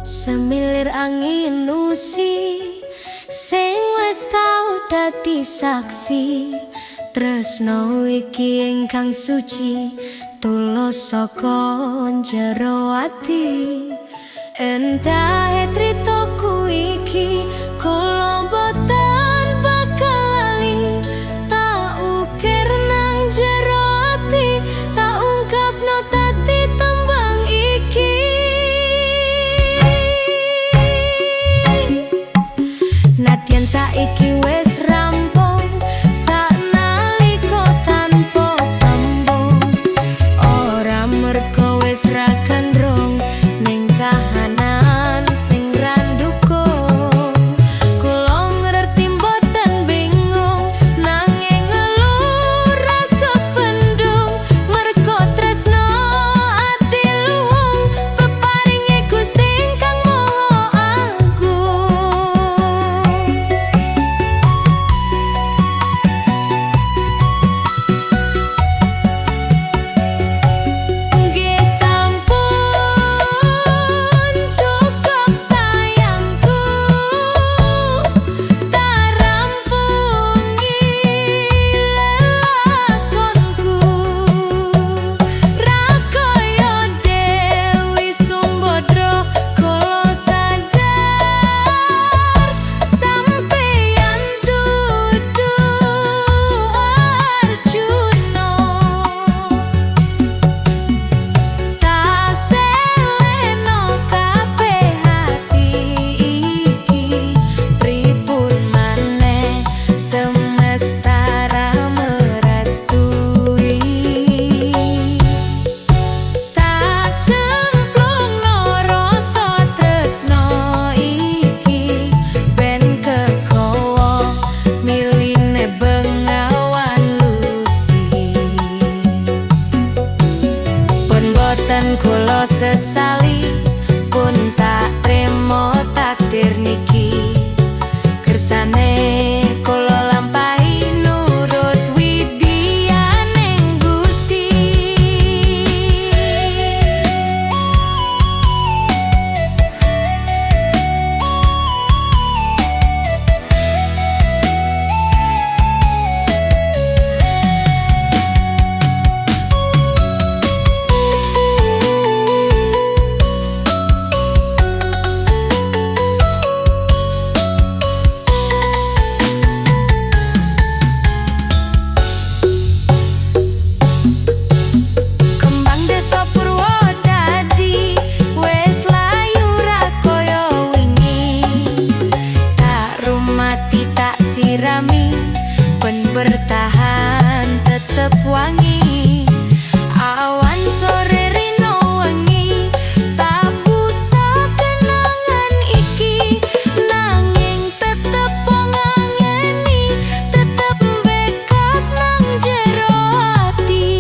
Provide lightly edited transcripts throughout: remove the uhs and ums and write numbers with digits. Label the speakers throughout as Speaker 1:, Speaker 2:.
Speaker 1: Semilir angin usi sing wis tau dadi saksi tresno iki ingkang suci tulus saka jero ati. Entahe critaku iki kula boten bakal lali, tak ukir nang jero ati, tak ungkapno dadi tembang iki. Nadyan saiki wis rampung sanalika tanpa tembung, ora merga wis ra gandrung ning kahanan sing randukung. Kula ngerti mboten bingung nanging ngeluh ra kependung, merga tresno ati luhung peparinge Gusti ingkang Maha Agung. Nggih sampun cukup sayangku, tak rampungi lelakonku. Ra kaya Dewi Sumbadra kula sadar sampeyan dudu Arjuna. Tak seleno kabeh hati iki, pripun maneh semesta ra merestui. Tak cemplungno rasa tresno iki ben kekowo miline Bengawan Lusi. Pun boten kula sesali, pun tak trimo takdir niki. Kersane kula lampahi nurut widyaning Gusti. Kembang desa Purwodadi wis layu ra kaya wingi, tak rumati tak sirami ben bertahan tetep wangi. Awan sore rino wengi tak busa kenangan iki, nanging tetep ngangeni, tetep bekas nang jero ati.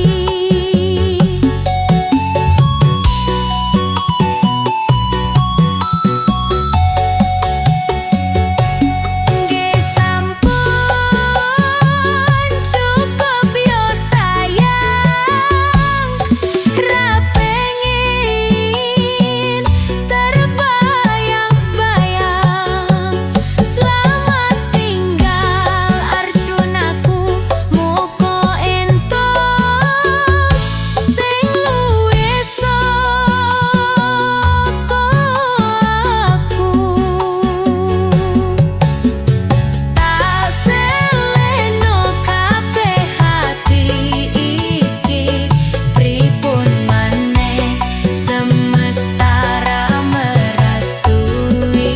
Speaker 1: Nggih sampun cukup yo sayang, ra pengin terbayang-bayang. Selamat tinggal Arjunaku, muga entuk sing luwih saka aku. Tak seleno kabeh hati iki, pripun maneh semesta ra merestui.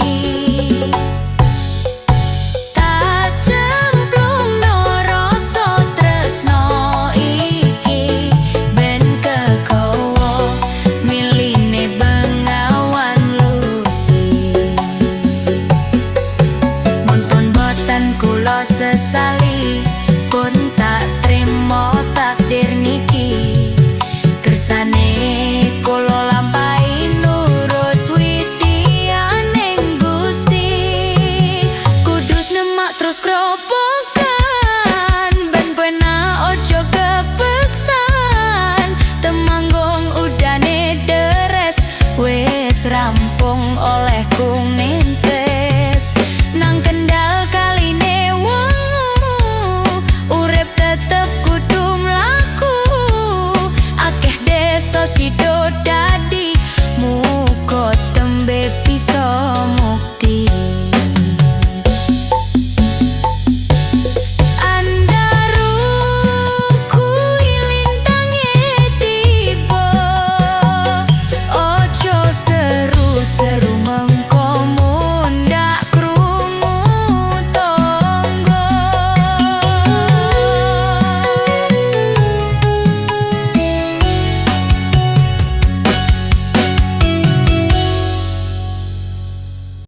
Speaker 1: Tak cemplungno rasa tresno iki ben kekowo miline Bengawan Lusi. Mumpun boten kula sesali, pun tak trimo takdir niki. Kersane kula lampahi nurut widyaning Gusti. Kudus nemak terus grobogan, ben penak ojo kepeksan. Temanggung udane deres wis ram